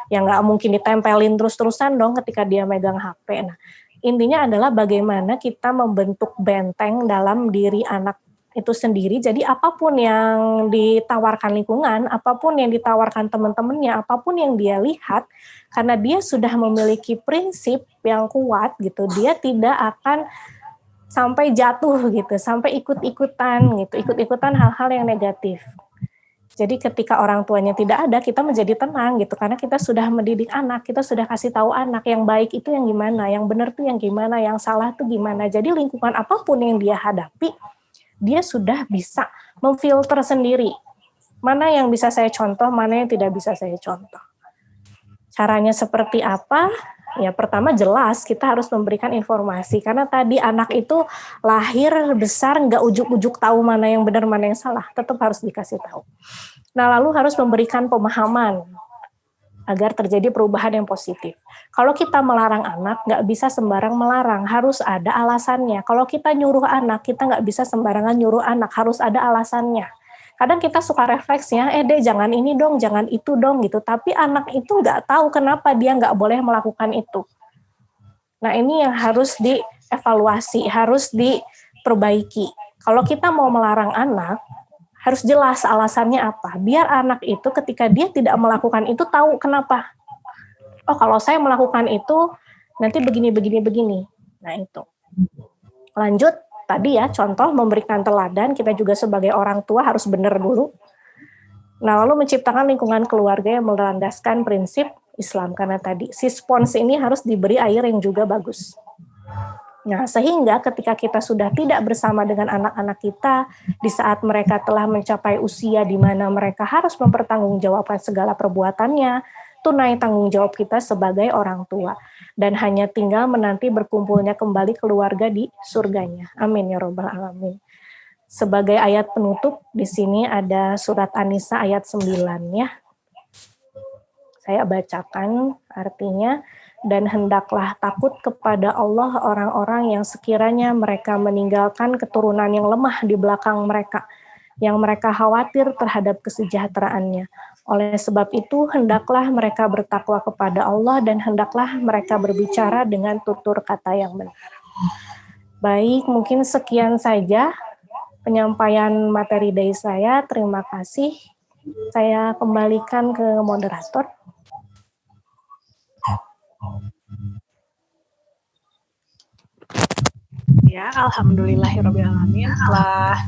yang nggak mungkin ditempelin terus-terusan dong ketika dia megang HP. Nah, intinya adalah bagaimana kita membentuk benteng dalam diri anak itu sendiri. Jadi apapun yang ditawarkan lingkungan, apapun yang ditawarkan teman-temannya, apapun yang dia lihat, karena dia sudah memiliki prinsip yang kuat gitu, dia tidak akan sampai jatuh gitu, sampai ikut-ikutan hal-hal yang negatif. Jadi ketika orang tuanya tidak ada, kita menjadi tenang gitu, karena kita sudah mendidik anak, kita sudah kasih tahu anak yang baik itu yang gimana, yang benar tuh yang gimana, yang salah tuh gimana. Jadi lingkungan apapun yang dia hadapi, dia sudah bisa memfilter sendiri. Mana yang bisa saya contoh, mana yang tidak bisa saya contoh. Caranya seperti apa? Ya pertama jelas kita harus memberikan informasi, karena tadi anak itu lahir besar nggak ujuk-ujuk tahu mana yang benar mana yang salah, tetap harus dikasih tahu. Nah lalu harus memberikan pemahaman agar terjadi perubahan yang positif. Kalau kita melarang anak, nggak bisa sembarang melarang, harus ada alasannya. Kalau kita nyuruh anak, kita nggak bisa sembarangan nyuruh anak, harus ada alasannya. Kadang kita suka refleksnya, dek jangan ini dong, jangan itu dong gitu. Tapi anak itu nggak tahu kenapa dia nggak boleh melakukan itu. Nah ini yang harus dievaluasi, harus diperbaiki. Kalau kita mau melarang anak, harus jelas alasannya apa. Biar anak itu ketika dia tidak melakukan itu tahu kenapa. Oh kalau saya melakukan itu nanti begini. Nah itu. Lanjut. Tadi ya, contoh memberikan teladan, kita juga sebagai orang tua harus benar dulu. Nah, lalu menciptakan lingkungan keluarga yang melandaskan prinsip Islam. Karena tadi, si spons ini harus diberi air yang juga bagus. Nah, sehingga ketika kita sudah tidak bersama dengan anak-anak kita, di saat mereka telah mencapai usia di mana mereka harus mempertanggungjawabkan segala perbuatannya, tunai tanggung jawab kita sebagai orang tua. Dan hanya tinggal menanti berkumpulnya kembali keluarga di surganya. Amin ya Rabbal Alamin. Sebagai ayat penutup, di sini ada surat An-Nisa ayat 9 ya. Saya bacakan artinya, dan hendaklah takut kepada Allah orang-orang yang sekiranya mereka meninggalkan keturunan yang lemah di belakang mereka, yang mereka khawatir terhadap kesejahteraannya. Oleh sebab itu, hendaklah mereka bertakwa kepada Allah dan hendaklah mereka berbicara dengan tutur kata yang benar. Baik, mungkin sekian saja penyampaian materi dari saya. Terima kasih. Saya kembalikan ke moderator. Ya, alhamdulillahirrahmanirrahim. Setelah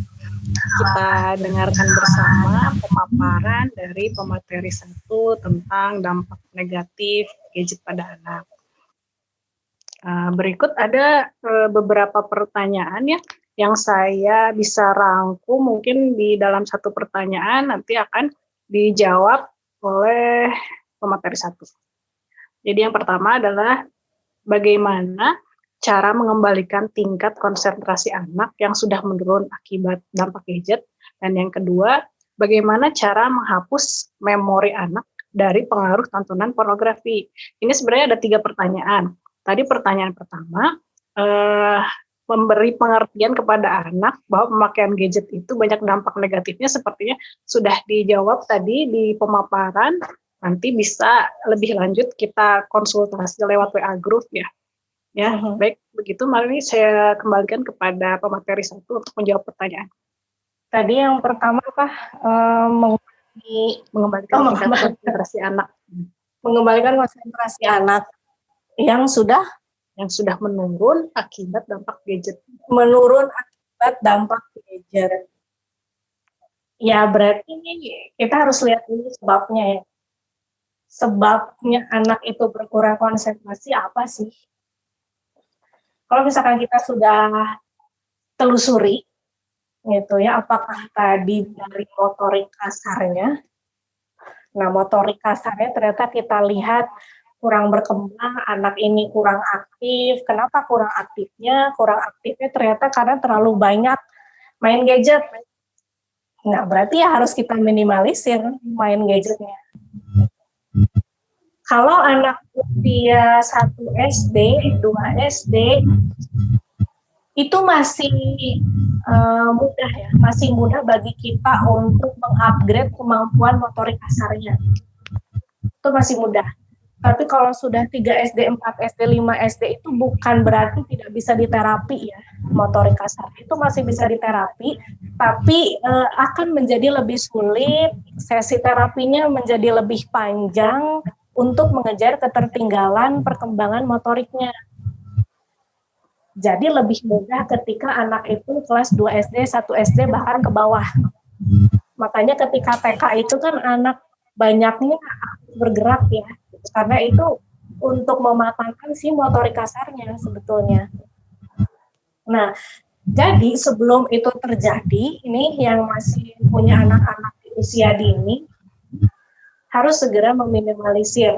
kita dengarkan bersama pemaparan dari pemateri 1 tentang dampak negatif gadget pada anak. Berikut ada beberapa pertanyaan ya yang saya bisa rangkum mungkin di dalam satu pertanyaan nanti akan dijawab oleh pemateri 1. Jadi yang pertama adalah bagaimana cara mengembalikan tingkat konsentrasi anak yang sudah menurun akibat dampak gadget. Dan yang kedua, bagaimana cara menghapus memori anak dari pengaruh tontonan pornografi. Ini sebenarnya ada 3 pertanyaan. Tadi pertanyaan pertama, memberi pengertian kepada anak bahwa pemakaian gadget itu banyak dampak negatifnya, sepertinya sudah dijawab tadi di pemaparan. Nanti bisa lebih lanjut kita konsultasi lewat WA group ya. Ya, baik begitu. Mari saya kembalikan kepada pemateri 1 untuk menjawab pertanyaan. Tadi yang pertama apa? Mengembalikan konsentrasi anak. Mengembalikan konsentrasi anak yang sudah menurun akibat dampak gadget. Menurun akibat dampak gadget. Ya berarti kita harus lihat ini sebabnya ya. Sebabnya anak itu berkurang konsentrasi apa sih? Kalau misalkan kita sudah telusuri, gitu ya, apakah tadi dari motorik kasarnya? Nah, motorik kasarnya ternyata kita lihat kurang berkembang, anak ini kurang aktif. Kenapa kurang aktifnya? Kurang aktifnya ternyata karena terlalu banyak main gadget. Nah, berarti ya harus kita minimalisir main gadgetnya. Kalau anak usia 1 SD, 2 SD, itu masih mudah ya, masih mudah bagi kita untuk mengupgrade kemampuan motorik kasarnya. Itu masih mudah. Tapi kalau sudah 3 SD, 4 SD, 5 SD itu bukan berarti tidak bisa diterapi ya, motorik kasar. Itu masih bisa diterapi, tapi akan menjadi lebih sulit, sesi terapinya menjadi lebih panjang untuk mengejar ketertinggalan perkembangan motoriknya. Jadi lebih mudah ketika anak itu kelas 2 SD, 1 SD, bahkan ke bawah. Makanya ketika TK itu kan anak banyaknya bergerak ya, karena itu untuk mematangkan si motorik kasarnya sebetulnya. Nah, jadi sebelum itu terjadi, ini yang masih punya anak-anak di usia dini, harus segera meminimalisir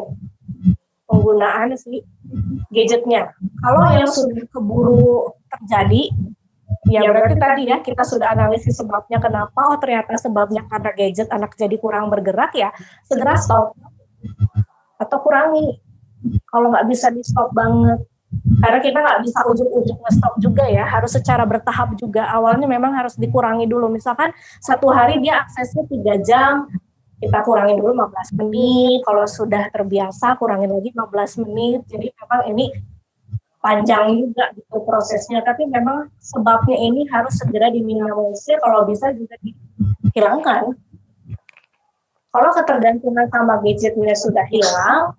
penggunaan si gadgetnya. Kalau yang sudah keburu terjadi, ya berarti tadi ya kita sudah analisis sebabnya kenapa, oh ternyata sebabnya karena gadget anak jadi kurang bergerak, ya segera stop atau kurangi. Kalau nggak bisa di stop banget, karena kita nggak bisa ujuk-ujuk nge-stop juga ya, harus secara bertahap juga. Awalnya memang harus dikurangi dulu, misalkan satu hari dia aksesnya 3 jam, kita kurangin dulu 15 menit, kalau sudah terbiasa kurangin lagi 15 menit, jadi memang ini panjang juga gitu prosesnya, tapi memang sebabnya ini harus segera diminimalisir, kalau bisa juga dihilangkan. Kalau ketergantungan sama gadgetnya sudah hilang,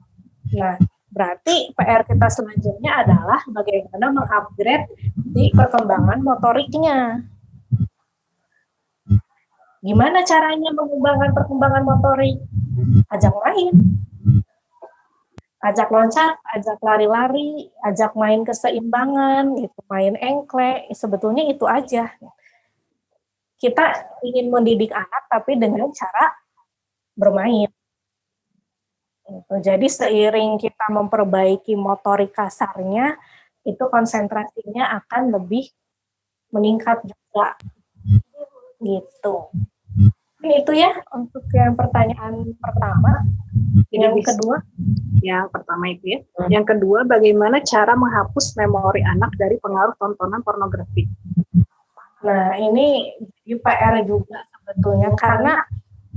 nah berarti PR kita selanjutnya adalah bagaimana mengupgrade di perkembangan motoriknya. Gimana caranya mengembangkan perkembangan motorik? Ajak main, ajak loncat, ajak lari-lari, ajak main keseimbangan, itu main engklek, sebetulnya itu aja. Kita ingin mendidik anak tapi dengan cara bermain. Jadi seiring kita memperbaiki motorik kasarnya, itu konsentrasinya akan lebih meningkat juga. Gitu. Itu ya untuk yang pertanyaan pertama. Yang kedua? Yang pertama itu ya. Yang kedua, bagaimana cara menghapus memori anak dari pengaruh tontonan pornografi? Nah, ini PR juga sebetulnya, karena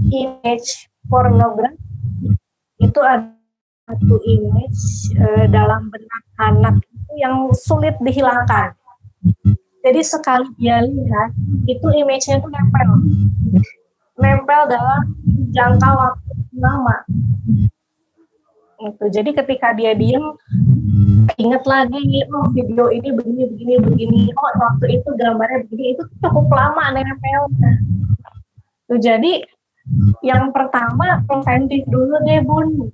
image pornografi itu ada satu image dalam benak anak itu yang sulit dihilangkan. Jadi sekali dia lihat, itu image-nya itu nempel dalam jangka waktu lama. Itu. Jadi ketika dia diam, ingat lagi, oh video ini begini, oh waktu itu gambarnya begini, itu cukup lama nempel. Jadi yang pertama preventif dulu deh Bun.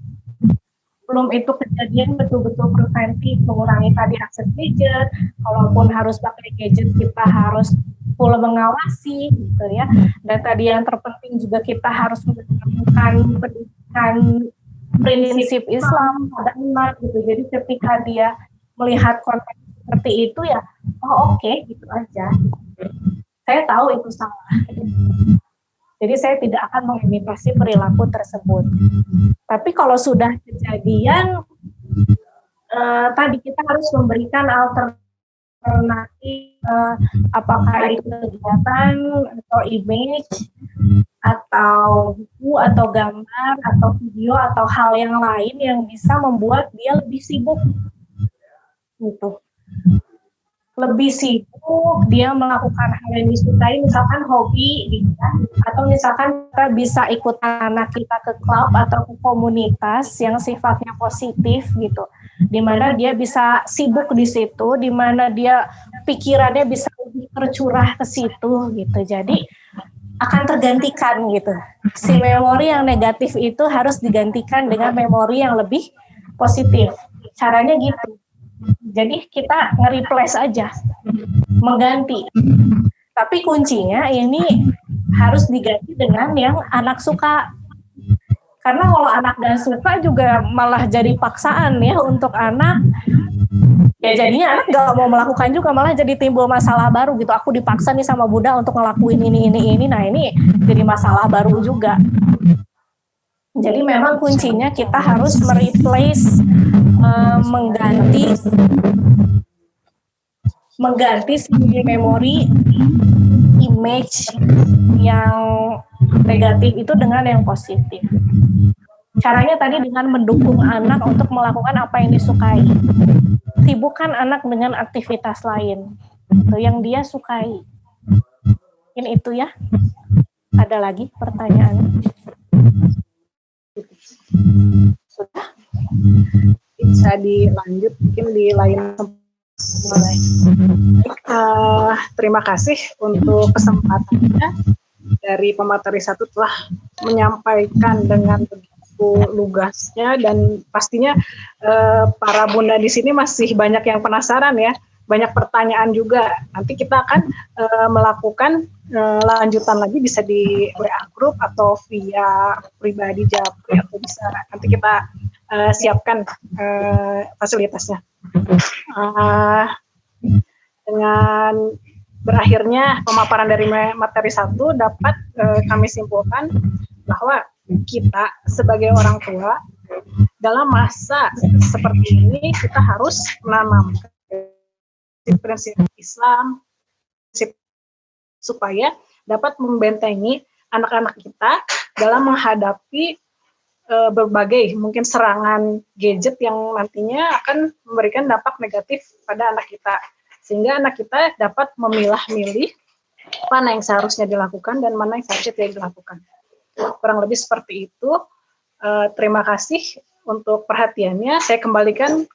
Belum itu kejadian betul-betul preventif, mengurangi tadi akses gadget, kalaupun harus pakai gadget kita harus full mengawasi gitu ya. Dan tadi yang terpenting juga kita harus menerapkan pendidikan prinsip Islam pada anak gitu. Jadi ketika dia melihat konten seperti itu ya, oh oke, gitu aja. Saya tahu itu salah. Jadi saya tidak akan mengimitasi perilaku tersebut. Tapi kalau sudah kejadian, tadi kita harus memberikan alternatif, apakah itu kegiatan atau image, atau buku, atau gambar, atau video, atau hal yang lain yang bisa membuat dia lebih sibuk. Gitu. Lebih sibuk, dia melakukan hal yang disukai, misalkan hobi, gitu, atau misalkan kita bisa ikut anak kita ke klub atau ke komunitas yang sifatnya positif gitu, di mana dia bisa sibuk di situ, di mana dia pikirannya bisa lebih tercurah ke situ gitu. Jadi akan tergantikan gitu. Si memori yang negatif itu harus digantikan dengan memori yang lebih positif. Caranya gitu. Jadi kita nge-replace aja, mengganti. Tapi kuncinya ini harus diganti dengan yang anak suka. Karena kalau anak gak suka juga malah jadi paksaan ya untuk anak. Ya jadinya anak gak mau melakukan juga, malah jadi timbul masalah baru gitu. Aku dipaksa nih sama Bunda untuk ngelakuin ini. Nah ini jadi masalah baru juga. Jadi memang kuncinya kita harus mereplace, mengganti memori image yang negatif itu dengan yang positif. Caranya tadi dengan mendukung anak untuk melakukan apa yang disukai. Sibukkan anak dengan aktivitas lain yang dia sukai. Mungkin itu ya. Ada lagi pertanyaan? Sudah. Bisa dilanjut mungkin di lain mulai. Terima kasih untuk kesempatannya. Dari pemateri 1 telah menyampaikan dengan begitu lugasnya, dan pastinya para bunda di sini masih banyak yang penasaran ya, banyak pertanyaan juga. Nanti kita akan melakukan lanjutan lagi, bisa di WA group atau via pribadi Japri, atau bisa nanti kita siapkan fasilitasnya. Dengan berakhirnya pemaparan dari materi 1 dapat kami simpulkan bahwa kita sebagai orang tua dalam masa seperti ini kita harus menanamkan prinsip Islam supaya dapat membentengi anak-anak kita dalam menghadapi berbagai mungkin serangan gadget yang nantinya akan memberikan dampak negatif pada anak kita. Sehingga anak kita dapat memilah-milih mana yang seharusnya dilakukan dan mana yang seharusnya tidak dilakukan. Kurang lebih seperti itu. Terima kasih untuk perhatiannya. Saya kembalikan